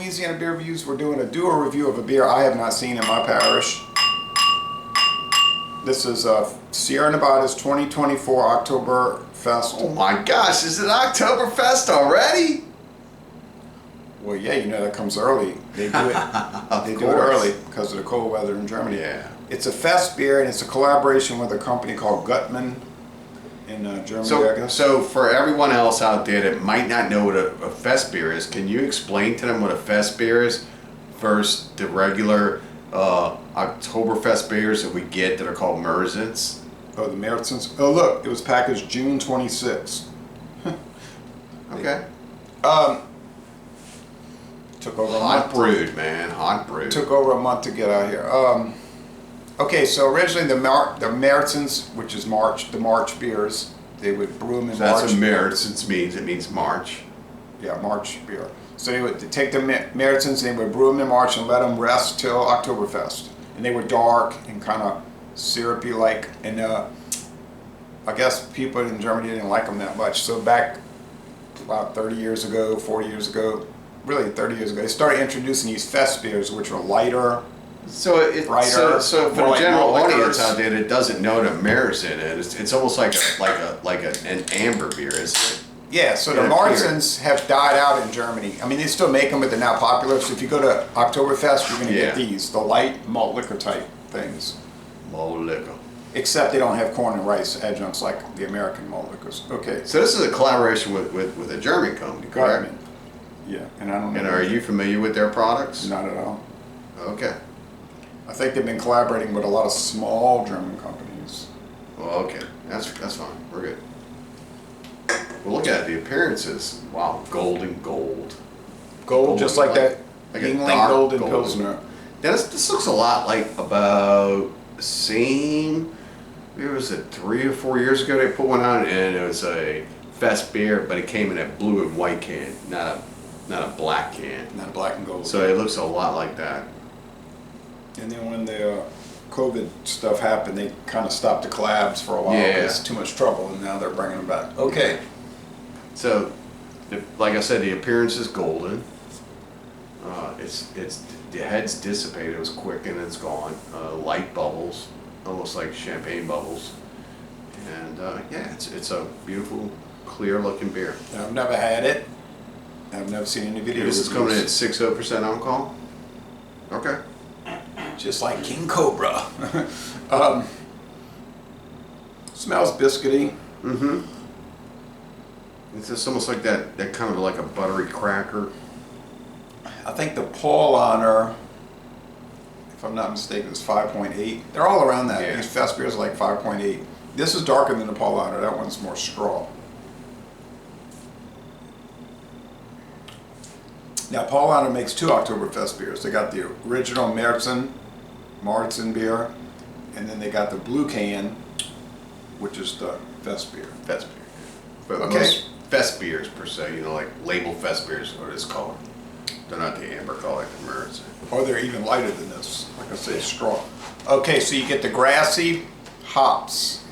Louisiana Beer Reviews. We're doing a dual review of a beer I have not seen in my parish. This is Sierra Nevada's 2024 Oktoberfest. Oh my gosh, is it Oktoberfest already? Well, yeah, you know that comes early. They do it. They do it early because of the cold weather in Germany. Yeah. It's a Festbier, and it's a collaboration with a company called Gutmann in Germany, I guess. So for everyone else out there that might not know what a Festbier is, can you explain to them what a Festbier is versus the regular Oktoberfest beers that we get that are called Märzens? Oh, the Märzens. Oh, look, it was packaged June 26th. Okay. Took over a Hot month. brewed, man. Hot brewed. Took over a month to get out here. Okay, so originally the Märzens, which is March, the March beers, they would brew them in March. That's what Märzens means. It means March. Yeah, March beer. So they would take the Märzens, they would brew them in March and let them rest till Oktoberfest. And they were dark and kind of syrupy like, and I guess people in Germany didn't like them that much. So back about 30 years ago, 40 years ago, really 30 years ago, they started introducing these fest beers, which were lighter, brighter. So for the like general malt audience liquors. out there that doesn't know what a Märzen is, it's almost like an amber beer, isn't it? Yeah, so the Yeah, Märzens have died out in Germany. I mean, they still make them, but they're now popular. So if you go to Oktoberfest, you're going to get these, the light malt liquor type things. Malt liquor. Except they don't have corn and rice adjuncts like the American malt liquors. Okay. So this is a collaboration with a German company, correct? Gutmann. Yeah, and I don't know. And are you familiar with their products? Not at all. Okay. I think they've been collaborating with a lot of small German companies. Well, okay. That's fine. We're good. Well, look at it. The appearances. Wow, golden gold. Gold, just like that like a Yingling dark Golden golden. Pilsner. Now, this looks a lot like about the same. It was 3 or 4 years ago they put one on, and it was a Fest beer, but it came in a blue and white can, not a black can. Not a black and gold. So it looks a lot like that. And then when the COVID stuff happened, they kind of stopped the collabs for a while. Yeah. It's too much trouble, and now they're bringing them back. Okay. So, like I said, the appearance is golden. The head's dissipated. It was quick and it's gone. Light bubbles, almost like champagne bubbles. And yeah, it's a beautiful, clear-looking beer. I've never had it. I've never seen any videos. This is coming in at 60% alcohol. Okay. Just like King Cobra. Smells biscuity. Mm-hmm. It's just almost like that kind of like a buttery cracker. I think the Paulaner, if I'm not mistaken, is 5.8. They're all around that. Yeah. These fest beers are like 5.8. This is darker than the Paulaner. That one's more straw. Now, Paulaner makes 2 Oktoberfest beers. They got the original Märzen beer, and then they got the blue can, which is the Fest beer. Fest beer. But Okay. most Fest beers per se, like label Fest beers, what it's called. They're not the amber color like the Märzen. Or they're even lighter than this. Like I say, straw. Okay, so you get the grassy hops.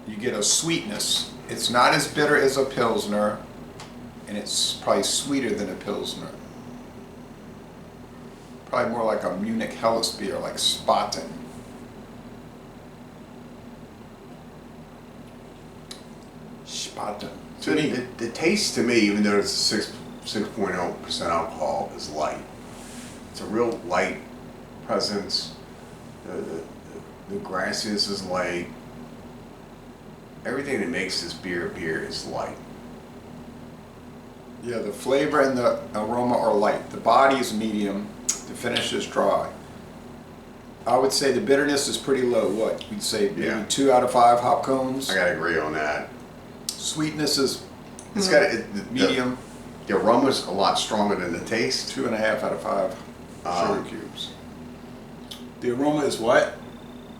You get a sweetness. It's not as bitter as a Pilsner, and it's probably sweeter than a Pilsner. Probably more like a Munich Helles beer, like Spalter. Spalter. So the taste to me, even though it's 6.0% alcohol, is light. It's a real light presence. The grassiness is light. Everything that makes this beer is light. Yeah, the flavor and the aroma are light. The body is medium. The finish is dry. I would say the bitterness is pretty low. What? You'd say maybe 2 out of 5 hop cones? I gotta agree on that. Sweetness is It's got medium. The aroma's a lot stronger than the taste. 2.5 out of 5 sugar cubes. The aroma is what?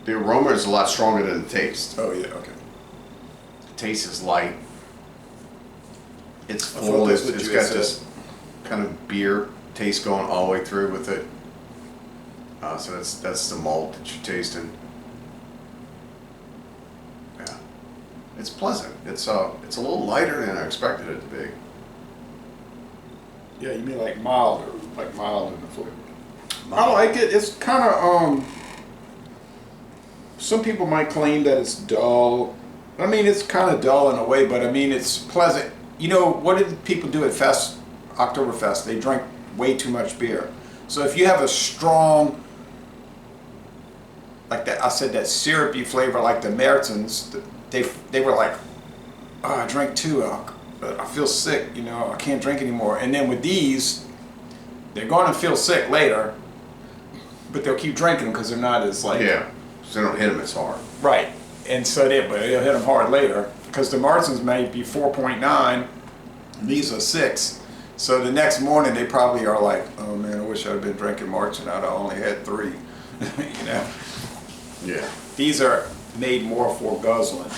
The aroma is a lot stronger than the taste. Oh yeah, okay. The taste is light. It's I thought full. that's It's what you got had this kind of beer taste going all the way through with it. So that's the malt that you're tasting. Yeah, it's pleasant. It's a little lighter than I expected it to be. Yeah, you mean like milder, like mild in the flavor. I like it. It's kind of some people might claim that it's dull. I mean, it's kind of dull in a way, but I mean, it's pleasant. You know, what did people do at Oktoberfest? They drank way too much beer. So if you have a strong, like that, I said that syrupy flavor, like the Märtens, they were like, oh, I drank two, I feel sick, you know, I can't drink anymore. And then with these, they're going to feel sick later, but they'll keep drinking because they're not as like, Yeah, so they don't hit them as hard. right. And so but they'll hit them hard later because the Märtens may be 4.9, and these are 6. So the next morning they probably are like, oh man, I wish I'd been drinking Märtens. I'd only had 3, you know. Yeah. These are made more for guzzling,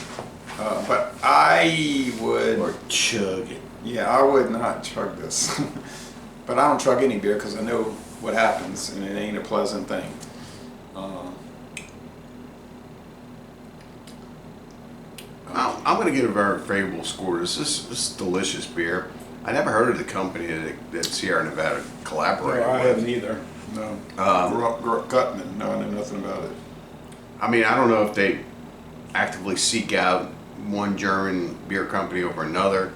but I would. Or chug it. Yeah, I would not chug this. But I don't chug any beer because I know what happens, and it ain't a pleasant thing. I'm going to give a very favorable score. This is delicious beer. I never heard of the company that Sierra Nevada collaborated No, I with. haven't either. No. Gutmann. No, I know nothing about it. I mean, I don't know if they actively seek out one German beer company over another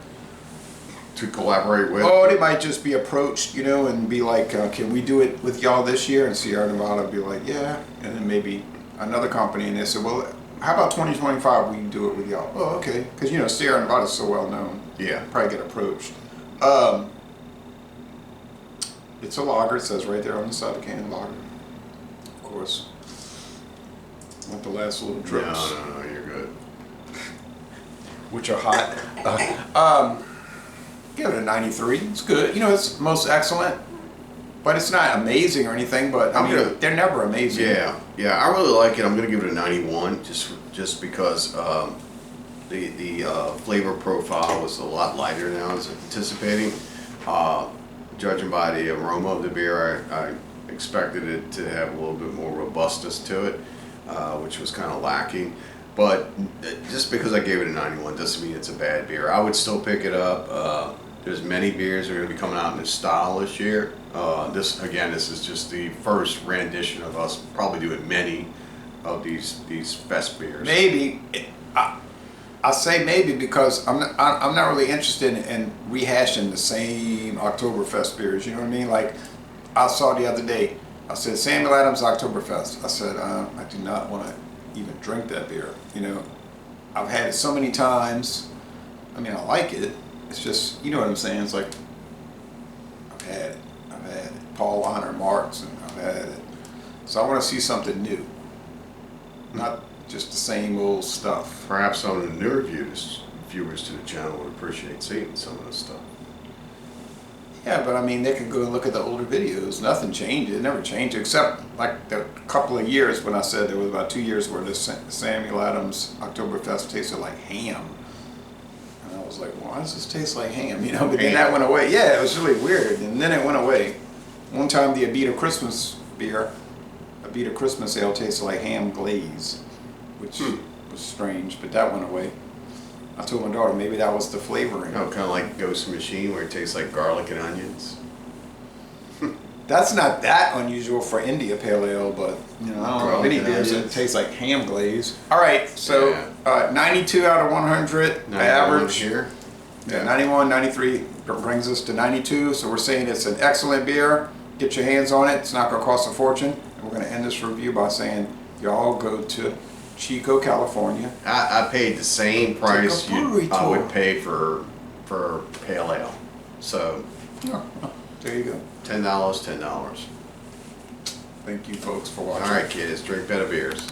to collaborate with. Oh, they might just be approached, you know, and be like, can we do it with y'all this year? And Sierra Nevada would be like, yeah. And then maybe another company, and they said, well, how about 2025 we can do it with y'all? Oh, okay. Because, you know, Sierra Nevada is so well known. Yeah. Probably get approached. It's a lager. It says right there on the side of the can, lager. Of course. Not the last little drips. No, you're good. Which are hot. Give it a 93. It's good. You know, it's most excellent. But it's not amazing or anything, but I mean, they're never amazing. Yeah, I really like it. I'm going to give it a 91 just because the flavor profile was a lot lighter than I was anticipating. Judging by the aroma of the beer, I expected it to have a little bit more robustness to it, which was kind of lacking. But just because I gave it a 91 doesn't mean it's a bad beer. I would still pick it up. There's many beers that are going to be coming out in this style this year. This is just the first rendition of us probably doing many of these fest beers. Maybe. I say maybe because I'm not really interested in rehashing the same Oktoberfest beers. You know what I mean? Like I saw the other day, I said Samuel Adams Oktoberfest. I said I do not want to even drink that beer. You know, I've had it so many times. I mean, I like it. It's just, you know what I'm saying? It's like I've had it. Paul Honor Marks, and I've had it. So I want to see something new, not just the same old stuff. Perhaps some of the newer viewers to the channel would appreciate seeing some of this stuff. Yeah, but I mean, they could go and look at the older videos. Nothing changed. It never changed, except like the couple of years when I said there was about 2 years where the Samuel Adams Oktoberfest tasted like ham. And I was like, why does this taste like ham? You know, but then that went away. Yeah, it was really weird. And then it went away. One time the Abita Christmas ale tasted like ham glaze, which was strange, but that went away. I told my daughter maybe that was the flavoring. Oh, kind of like Ghost Machine where it tastes like garlic and onions. That's not that unusual for India Pale Ale, but you know, I don't know any beers that taste like ham glaze. All right, so 92 out of 100 average here. Yeah, 91, 93 brings us to 92. So we're saying it's an excellent beer. Get your hands on it. It's not going to cost a fortune. And we're going to end this review by saying y'all go to Chico, California. I paid the same price I would pay for Pale Ale. So there you go. $10. Thank you folks for watching. All right, kids, drink better beers.